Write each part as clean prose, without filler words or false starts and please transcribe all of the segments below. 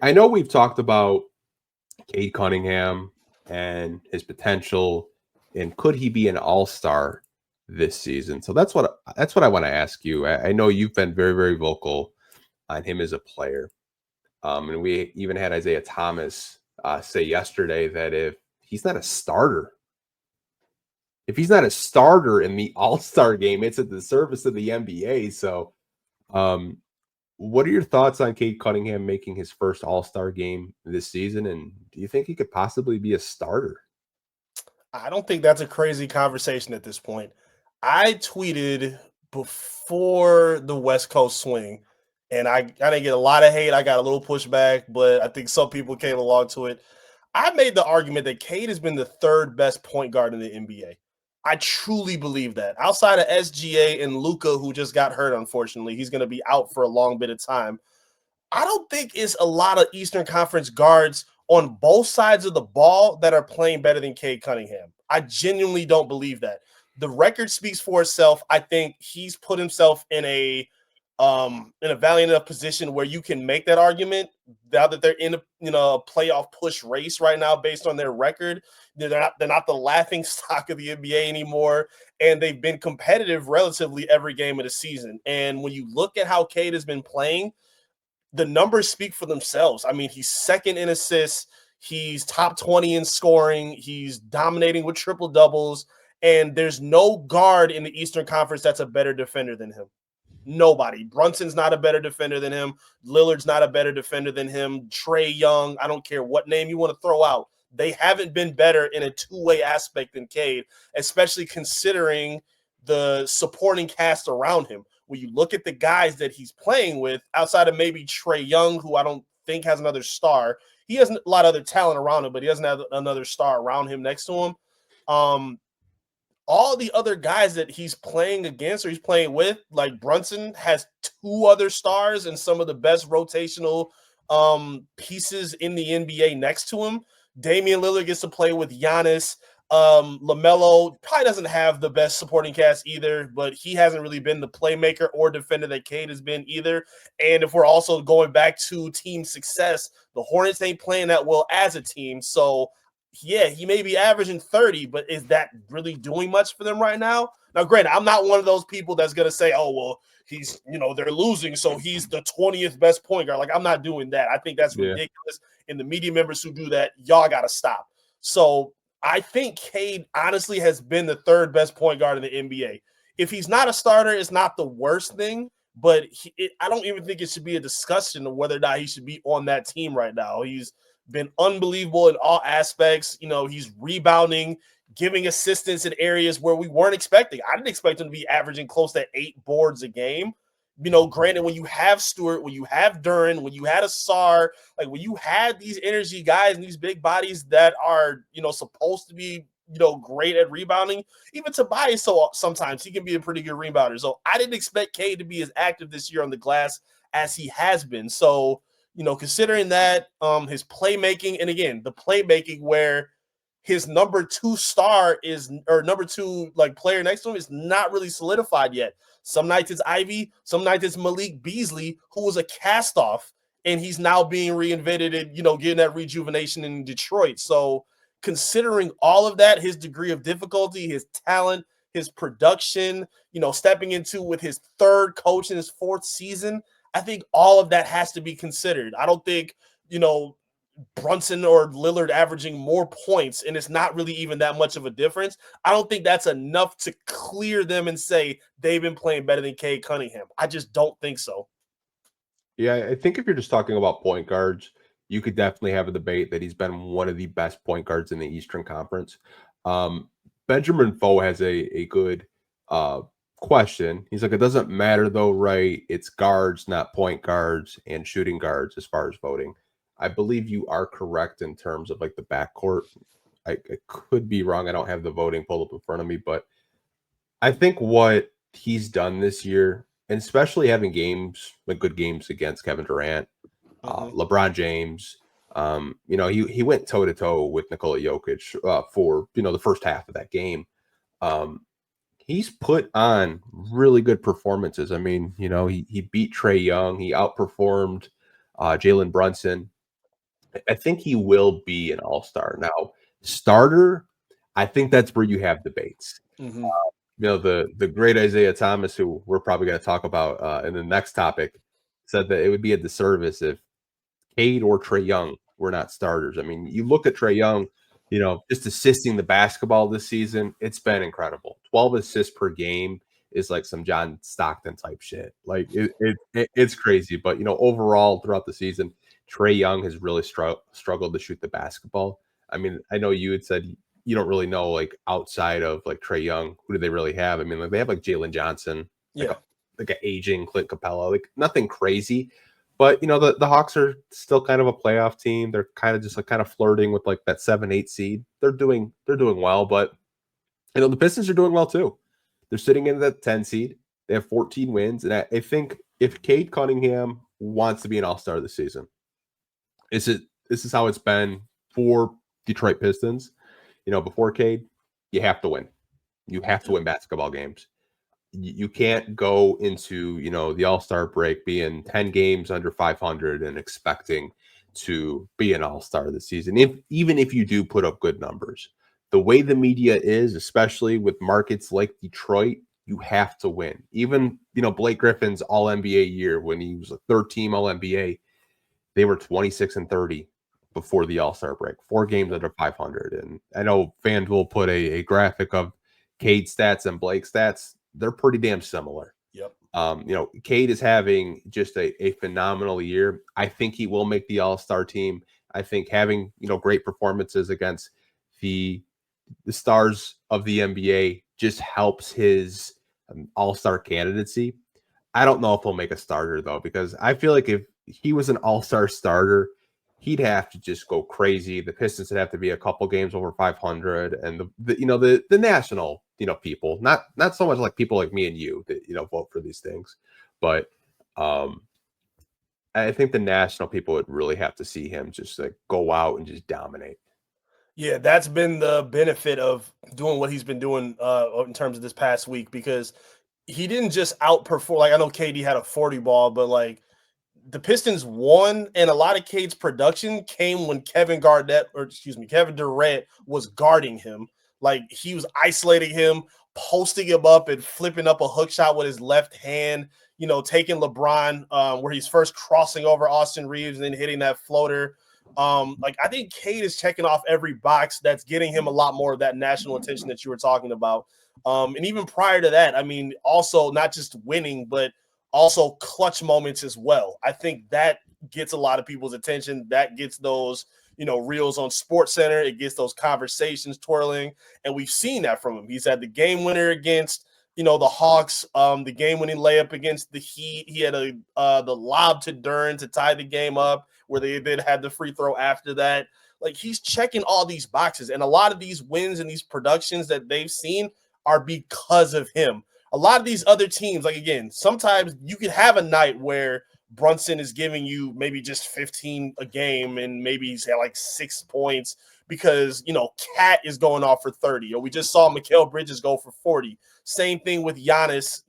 I know we've talked about Cade Cunningham and his potential, and could he be an all-star this season? So that's what I want to ask you. I know you've been very, very vocal on him as a player. And we even had Isaiah Thomas say yesterday that if he's not a starter in the All-Star game, it's at the service of the NBA. So, um, what are your thoughts on Cade Cunningham making his first All-Star game this season? And do you think he could possibly be a starter? I don't think that's a crazy conversation at this point. I tweeted before the West Coast swing, and I didn't get a lot of hate. I got a little pushback, but I think some people came along to it. I made the argument that Cade has been the third best point guard in the NBA. I truly believe that. Outside of SGA and Luka, who just got hurt, unfortunately, he's going to be out for a long bit of time. I don't think it's a lot of Eastern Conference guards on both sides of the ball that are playing better than Cade Cunningham. I genuinely don't believe that. The record speaks for itself. I think he's put himself in a valiant enough position where you can make that argument now that they're in a playoff push race right now based on their record. They're not the laughing stock of the NBA anymore, and they've been competitive relatively every game of the season. And when you look at how Cade has been playing, the numbers speak for themselves. I mean, he's second in assists. He's top 20 in scoring. He's dominating with triple doubles. And there's no guard in the Eastern Conference that's a better defender than him. Nobody. Brunson's not a better defender than him. Lillard's not a better defender than him. Trae Young, I don't care what name you want to throw out. They haven't been better in a two-way aspect than Cade, especially considering the supporting cast around him. When you look at the guys that he's playing with, outside of maybe Trae Young, who I don't think has another star, he has a lot of other talent around him, but he doesn't have another star around him next to him. All the other guys that he's playing against or he's playing with, like Brunson, has two other stars and some of the best rotational pieces in the NBA next to him. Damian Lillard gets to play with Giannis. LaMelo probably doesn't have the best supporting cast either, but he hasn't really been the playmaker or defender that Cade has been either. And if we're also going back to team success, the Hornets ain't playing that well as a team. So yeah, he may be averaging 30, but is that really doing much for them right now? Now, granted, I'm not one of those people that's going to say, oh, well, he's, they're losing, so he's the 20th best point guard. Like, I'm not doing that. I think that's ridiculous. And the media members who do that, y'all got to stop. So I think Cade honestly has been the third best point guard in the NBA. If he's not a starter, it's not the worst thing, but I don't even think it should be a discussion of whether or not he should be on that team right now. He's been unbelievable in all aspects. He's rebounding, giving assistance in areas where we weren't expecting. I didn't expect him to be averaging close to 8 boards a game. Granted, when you have Stewart, when you have Duren, when you had Asar, like when you had these energy guys and these big bodies that are, supposed to be, great at rebounding, even Tobias, so sometimes he can be a pretty good rebounder. So I didn't expect Cade to be as active this year on the glass as he has been. So, considering that, his playmaking, and again, the playmaking where his number 2 star number 2 player next to him is not really solidified yet. Some nights it's Ivy, some nights it's Malik Beasley, who was a cast off, and he's now being reinvented and, getting that rejuvenation in Detroit. So considering all of that, his degree of difficulty, his talent, his production, stepping into with his third coach in his 4th season, I think all of that has to be considered. I don't think, Brunson or Lillard averaging more points, and it's not really even that much of a difference. I don't think that's enough to clear them and say they've been playing better than Cade Cunningham. I just don't think so. Yeah, I think if you're just talking about point guards, you could definitely have a debate that he's been one of the best point guards in the Eastern Conference. Benjamin Foe has a good question. He's like, it doesn't matter though, right? It's guards, not point guards, and shooting guards as far as voting. I believe you are correct in terms of the backcourt. I could be wrong. I don't have the voting pulled up in front of me, but I think what he's done this year, and especially having games, good games against Kevin Durant, LeBron James, he went toe to toe with Nikola Jokic for the first half of that game. He's put on really good performances. I mean, he beat Trae Young. He outperformed Jalen Brunson. I think he will be an all-star. Now, starter, I think that's where you have debates. Mhm. The great Isaiah Thomas, who we're probably going to talk about in the next topic, said that it would be a disservice if Cade or Trae Young were not starters. I mean, you look at Trae Young, just assisting the basketball this season, it's been incredible. 12 assists per game is like some John Stockton type shit. Like it's crazy. But overall throughout the season, Trae Young has really struggled to shoot the basketball. I mean, I know you had said you don't really know like outside of like Trae Young, who do they really have? I mean, like they have like Jalen Johnson, like Yeah. like an aging Clint Capella, like nothing crazy. But the Hawks are still kind of a playoff team. They're kind of just like kind of flirting with like that 7-8 seed. They're doing well, but the Pistons are doing well too. They're sitting in the 10 seed. They have 14 wins, and I think if Cade Cunningham wants to be an All-Star this season, this is how it's been for Detroit Pistons. Before Cade, you have to win. You have to win basketball games. You can't go into the All-Star break being 10 games under 500 and expecting to be an All-Star this season, even if you do put up good numbers. The way the media is, especially with markets like Detroit, you have to win. Even Blake Griffin's All-NBA year, when he was a third-team All-NBA, they were 26-30 before the All-Star break, 4 games under 500. And I know FanDuel put a graphic of Cade stats and Blake stats. They're pretty damn similar. Yep. Cade is having just a phenomenal year. I think he will make the All-Star team. I think having great performances against the stars of the NBA just helps his All-Star candidacy. I don't know if he'll make a starter though, because I feel like if he was an all-star starter, he'd have to just go crazy. The Pistons would have to be a couple games over 500, and the national people, not so much like people like me and you that vote for these things, but I think the national people would really have to see him just like go out and just dominate. Yeah, that's been the benefit of doing what he's been doing in terms of this past week, because he didn't just outperform. Like, I know KD had a 40 ball, but like the Pistons won, and a lot of Cade's production came when Kevin Durant was guarding him. Like, he was isolating him, posting him up and flipping up a hook shot with his left hand, taking LeBron where he's first crossing over Austin Reeves and then hitting that floater. Like, I think Cade is checking off every box that's getting him a lot more of that national attention that you were talking about. And even prior to that, I mean, also not just winning, but also clutch moments as well. I think that gets a lot of people's attention. That gets those, reels on Sports Center. It gets those conversations twirling. And we've seen that from him. He's had the game winner against, the Hawks, the game-winning layup against the Heat. He had the lob to Dern to tie the game up, where they then had the free throw after that. Like, he's checking all these boxes. And a lot of these wins and these productions that they've seen are because of him. A lot of these other teams, like, again, sometimes you could have a night where Brunson is giving you maybe just 15 a game and maybe he's had like 6 points because, Cat is going off for 30, or we just saw Mikal Bridges go for 40. Same thing with Giannis,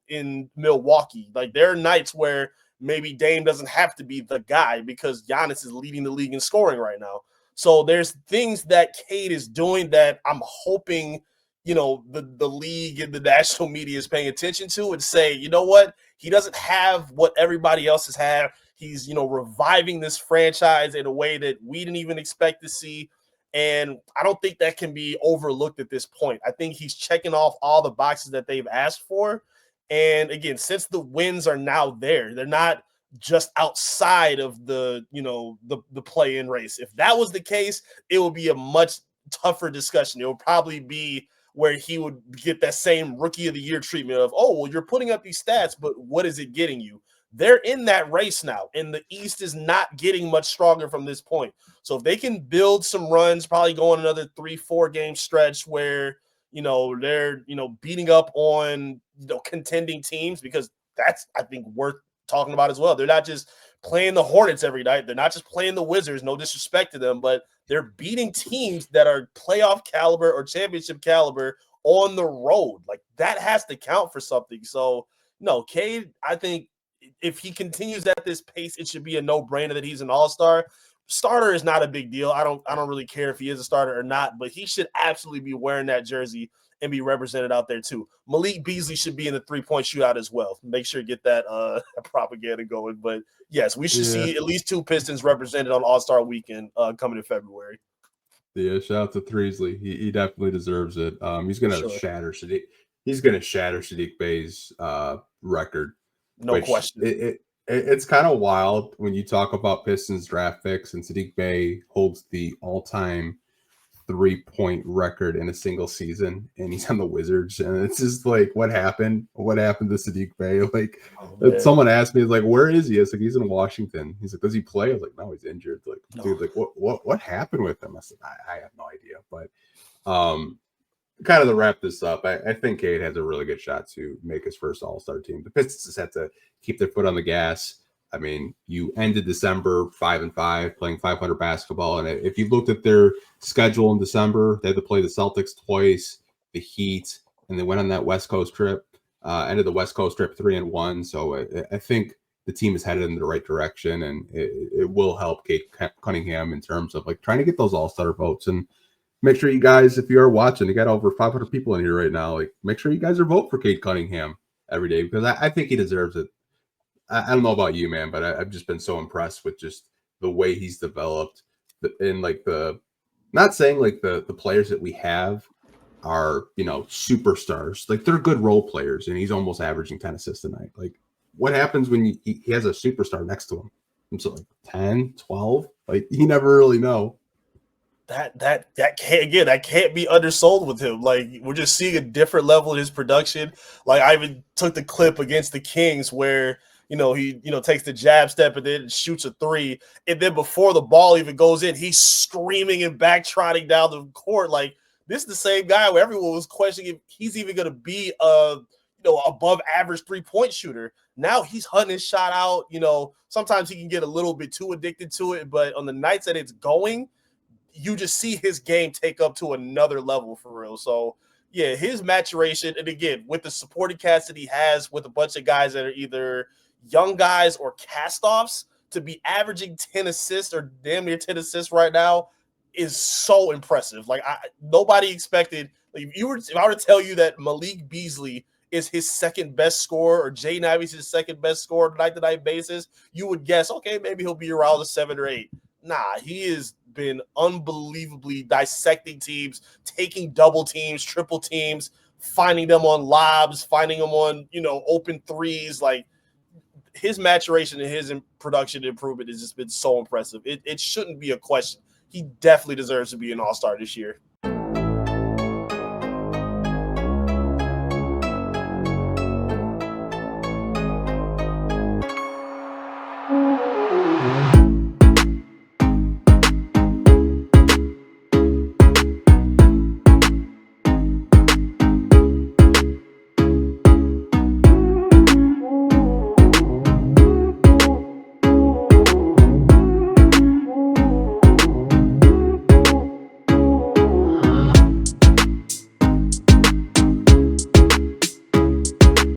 in Milwaukee. Like, there are nights where maybe Dame doesn't have to be the guy because Giannis is leading the league in scoring right now. So there's things that Cade is doing that I'm hoping the league and the national media is paying attention to and say, you know what? He doesn't have what everybody else has had. He's, reviving this franchise in a way that we didn't even expect to see. And I don't think that can be overlooked at this point. I think he's checking off all the boxes that they've asked for. And again, since the wins are now there, they're not just outside of the play-in race. If that was the case, it would be a much tougher discussion. It would probably be where he would get that same rookie of the year treatment of, oh, well, you're putting up these stats, but what is it getting you? They're in that race now, and the East is not getting much stronger from this point. So if they can build some runs, probably go on another 3-4 game stretch where, they're, beating up on, contending teams, because that's, I think, worth talking about as well. They're not just playing the Hornets every night. They're not just playing the Wizards, no disrespect to them, but they're beating teams that are playoff caliber or championship caliber on the road. Like, that has to count for something. So, no, Cade, I think if he continues at this pace, it should be a no-brainer that he's an all-star. starter is not a big deal. I don't really care if he is a starter or not, but he should absolutely be wearing that jersey and be represented out there too. Malik Beasley should be in the 3-point shootout as well. Make sure to get that propaganda going. But yes, we should see at least 2 Pistons represented on All-Star Weekend coming in February. Yeah, shout out to Threesley. He definitely deserves it. He's gonna shatter Sadik. He's gonna shatter Sadik Bays' record. No question. It's kind of wild when you talk about Pistons draft picks, and Sadik Bey holds the all-time 3-point record in a single season, and he's on the Wizards. And it's just like, what happened? What happened to Sadik Bey? Like, someone asked me, like, where is he? I was like, he's in Washington. He's like, does he play? I was like, no, he's injured. Like, dude, like, what happened with him? I said, I have no idea. But kind of to wrap this up, I think Cade has a really good shot to make his first All-Star team. The Pistons just have to keep their foot on the gas. I mean, you ended December 5-5, playing 500 basketball, and if you looked at their schedule in December, they had to play the Celtics twice, the Heat, and they went on that West Coast trip. Ended the West Coast trip 3-1. So I think the team is headed in the right direction, and it will help Cade Cunningham in terms of like trying to get those All-Star votes. And make sure you guys, if you are watching, you got over 500 people in here right now. Like, make sure you guys are vote for Cade Cunningham every day, because I think he deserves it. I don't know about you, man, but I've just been so impressed with just the way he's developed. And like not saying like the players that we have are, superstars. Like, they're good role players, and he's almost averaging 10 assists a night. Like, what happens when he has a superstar next to him? So like 10, 12, like, you never really know. That can't be undersold with him. Like, we're just seeing a different level of his production. Like, I even took the clip against the Kings where he takes the jab step and then shoots a 3, and then before the ball even goes in, he's screaming and backtrotting down the court. Like, this is the same guy where everyone was questioning if he's even going to be a above average 3-point shooter. Now he's hunting his shot out. Sometimes he can get a little bit too addicted to it, but on the nights that it's going, you just see his game take up to another level for real. So yeah, his maturation, and again, with the supporting cast that he has with a bunch of guys that are either young guys or cast-offs, to be averaging 10 assists or damn near 10 assists right now is so impressive. Like, nobody expected, like, if I were to tell you that Malik Beasley is his second best scorer or Jay Ivy's his second best scorer on a night-to-night basis, you would guess, okay, maybe he'll be around the 7 or 8. Nah, he has been unbelievably dissecting teams, taking double teams, triple teams, finding them on lobs, finding them on, open threes. Like, his maturation and his production improvement has just been so impressive. It shouldn't be a question. He definitely deserves to be an All-Star this year.